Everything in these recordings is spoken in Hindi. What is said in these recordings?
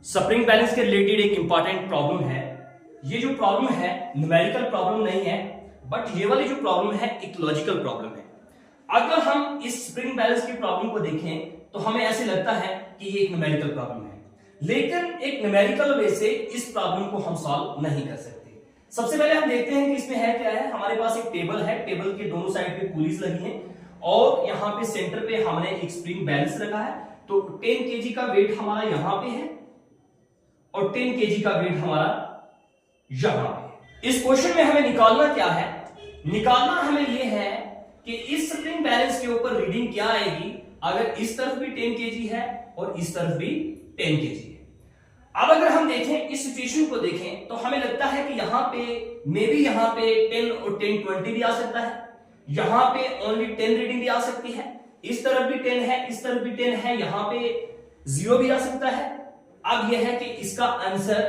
स्प्रिंग बैलेंस के रिलेटेड एक इंपॉर्टेंट प्रॉब्लम है। ये जो प्रॉब्लम है न्यूमेरिकल प्रॉब्लम नहीं है, बट ये वाली जो प्रॉब्लम है एक लॉजिकल प्रॉब्लम है। अगर हम इस स्प्रिंग बैलेंस की प्रॉब्लम को देखें तो हमें ऐसे लगता है कि ये एक न्यूमेरिकल प्रॉब्लम है, लेकिन एक न्यूमेरिकल वे से इस प्रॉब्लम को हम सॉल्व नहीं कर सकते। सबसे पहले हम देखते हैं कि इसमें है क्या है। हमारे पास एक टेबल है, टेबल के दोनों साइड पे पुलीज लगी हैं और यहाँ पे सेंटर पे हमने एक स्प्रिंग बैलेंस रखा है। तो 10 केजी का वेट हमारा यहाँ पे है और 10 केजी का वेट हमारा यहां पे। इस क्वेश्चन में हमें निकालना क्या है? निकालना हमें यह है कि इस स्प्रिंग बैलेंस के ऊपर रीडिंग क्या आएगी अगर इस तरफ भी 10 केजी है और इस तरफ भी 10 केजी है। अब अगर हम देखें इस सिचुएशन को देखें तो हमें लगता है कि यहां पे मे बी यहां पे 10 और 10 20 भी आ सकता है, यहां पे ओनली 10 रीडिंग भी आ सकती है, इस तरफ भी 10 है, इस तरफ भी 10 है, यहां पे 0 भी आ सकता है। अब यह है कि इसका आंसर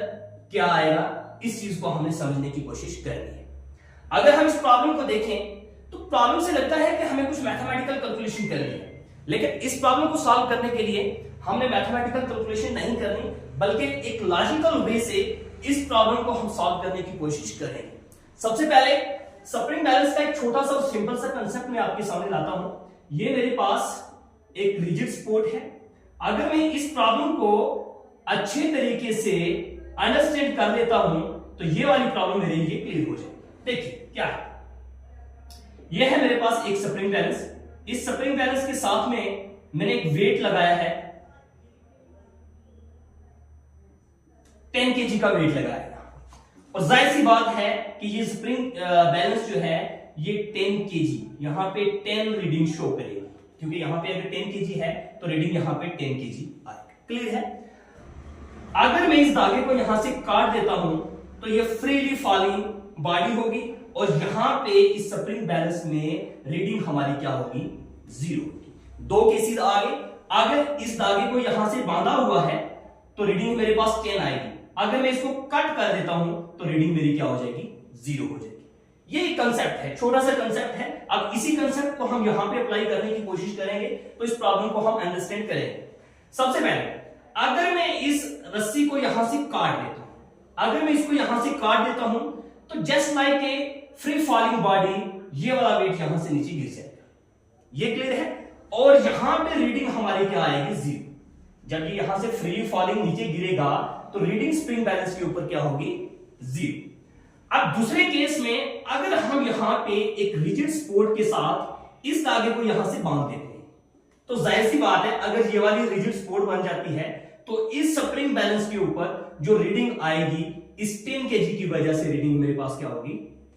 क्या आएगा, इस चीज को हमें समझने की कोशिश करनी है। अगर हम इस प्रॉब्लम को देखें तो प्रॉब्लम से लगता है कि हमें कुछ मैथमेटिकल कैलकुलेशन करनी है, लेकिन इस प्रॉब्लम को सॉल्व करने के लिए हमने मैथमेटिकल कैलकुलेशन नहीं करनी, बल्कि एक लॉजिकल वे से इस प्रॉब्लम को हम सॉल्व करने की कोशिश करेंगे। सबसे पहले स्प्रिंग बैलेंस का एक छोटा सा सिंपल सा कंसेप्ट मैं आपके सामने लाता हूं। ये मेरे पास एक रिजिड सपोर्ट है। अगर मैं इस प्रॉब्लम को अच्छे तरीके से अंडरस्टैंड कर लेता हूं तो ये वाली प्रॉब्लम मेरे लिए क्लियर हो जाए। देखिए क्या है, ये है मेरे पास एक स्प्रिंग बैलेंस। इस स्प्रिंग बैलेंस के साथ में मैंने एक वेट लगाया है, 10 केजी का वेट लगाया और जाहिर सी बात है कि ये स्प्रिंग बैलेंस जो है ये 10 केजी, यहां पे 10 रीडिंग शो करेगी, क्योंकि यहां पे अगर 10 केजी है तो रीडिंग यहां पे 10 केजी आएगा। क्लियर है? अगर मैं इस धागे को यहां से काट देता हूं तो ये फ्रीली फॉलिंग बॉडी होगी और यहां पे इस स्प्रिंग बैलेंस में रीडिंग हमारी क्या होगी? 0 होगी। 2 केसेस आ गए। अगर इस धागे को यहां से बांधा हुआ है तो रीडिंग मेरे पास 10 आएगी। अगर मैं इसको कट कर देता हूं तो रीडिंग मेरी क्या हो जाएगी? 0 हो जाएगी। ये एक कंसेप्ट है, छोटा सा कंसेप्ट है। अब इसी कंसेप्ट को हम यहां पे अप्लाई करने की कोशिश करेंगे तो इस प्रॉब्लम को हम अंडरस्टैंड करेंगे। सबसे पहले अगर मैं इस रस्सी को यहां से काट देता हूं, अगर मैं इसको यहां से काट देता हूं तो just like a free falling body ये वाला वेट यहां से नीचे गिर जाएगा। ये क्लियर है? और यहां पे रीडिंग हमारी क्या आएगी? 0। जब ये यहां से फ्री फॉलिंग नीचे गिरेगा तो रीडिंग स्प्रिंग बैलेंस के ऊपर क्या होगी? 0। अब दूसरे केस में अगर हम यहां पे एक रिजिड सपोर्ट के साथ इस धागे को यहां से बांध देते हैं तो जाहिर सी बात है अगर ये वाली रिजिड सपोर्ट बन जाती है तो इस स्प्रिंग बैलेंस के ऊपर जो रीडिंग आएगी इस 10 केजी की वजह से रीडिंग मेरे पास क्या होगी?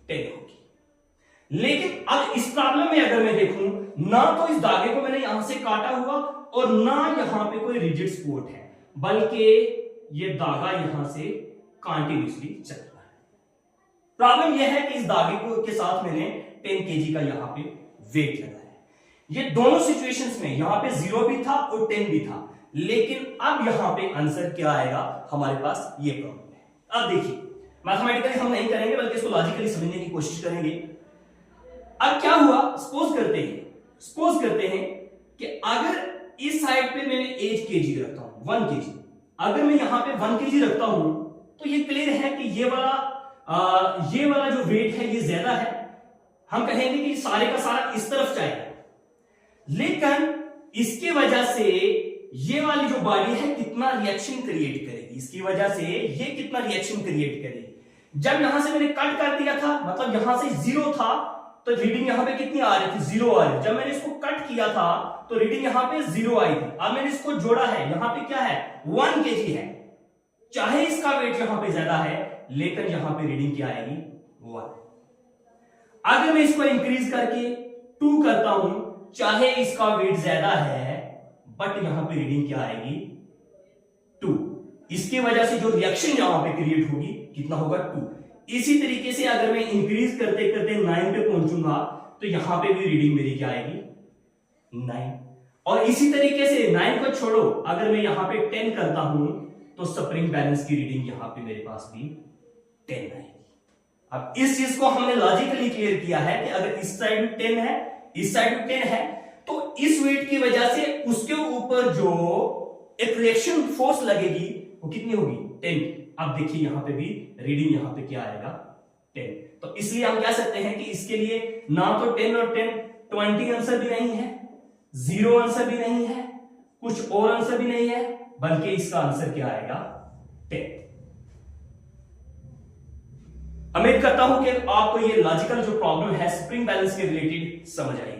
10 होगी। लेकिन अब इस प्रॉब्लम में अगर मैं देखूं ना तो इस धागे को मैंने यहां से काटा हुआ और ना यहां पे कोई रिजिड सपोर्ट है, बल्कि ये धागा यहां से कंटिन्यूअसली चल रहा है। प्रॉब्लम यह है कि इस धागे को के साथ मैंने 10 केजी का यहां पे वेट लगाया। ये दोनों सिचुएशंस में यहां पे 0 भी था और 10 भी था, लेकिन अब यहां पे आंसर क्या आएगा हमारे पास? ये प्रॉब्लम है। अब देखिए मैथमेटिकली हम नहीं करेंगे बल्कि इसको लॉजिकली समझने की कोशिश करेंगे। अब क्या हुआ, सपोज करते हैं कि अगर इस साइड पे मैंने 8 केजी रखता हूं, 1 केजी, अगर मैं यहां पे 1 केजी रखता हूं तो ये क्लियर है कि ये वाला जो वेट है ये ज्यादा है। हम कहेंगे कि सारे का सारा इस तरफ जाएगा, लेकिन इसकी वजह से ये वाली जो बॉडी है कितना रिएक्शन क्रिएट करेगी, इसकी वजह से ये कितना रिएक्शन क्रिएट करेगी। जब यहां से मैंने कट कर दिया था, मतलब यहां से 0 था तो रीडिंग यहां पे कितनी आ रही थी? 0 आ रही थी। जब मैंने इसको कट किया था तो रीडिंग यहां पे 0 आई थी। अब मैंने इसको जोड़ा है, यहां पे क्या है? 1 केजी है। चाहे इसका वेट यहां पे ज्यादा है लेकिन यहां पे रीडिंग क्या आएगी? 1। अगर मैं इसको इंक्रीज करके 2 करता हूं, चाहे इसका वेट ज्यादा है बट यहां पे रीडिंग क्या आएगी? 2। इसकी वजह से जो रिएक्शन यहां पे क्रिएट होगी कितना होगा? 2। इसी तरीके से अगर मैं इंक्रीज करते करते 9 पे पहुंचूंगा तो यहां पे भी रीडिंग मेरी क्या आएगी? 9। और इसी तरीके से 9 को छोड़ो, अगर मैं यहां पे 10 करता हूं तो स्प्रिंग बैलेंस की रीडिंग यहां पे मेरे पास भी 10 आएगी। अब इस चीज को हमने लॉजिकली क्लियर किया है कि अगर इस साइड 10 है, इस साइड 10 है, तो इस वेट की वजह से उसके ऊपर जो एक रिएक्शन फोर्स लगेगी, वो कितनी होगी 10। अब देखिए यहां पे भी रीडिंग यहां पे क्या आएगा 10। तो इसलिए हम कह सकते हैं कि इसके लिए ना तो 10 और 10 20 आंसर भी नहीं है, 0 आंसर भी नहीं है, कुछ और आंसर भी नहीं है, बल्कि इसका आंसर क्या आएगा 10। उम्मीद करता हूं कि आपको ये लॉजिकल जो प्रॉब्लम है स्प्रिंग बैलेंस के रिलेटेड समझ आई।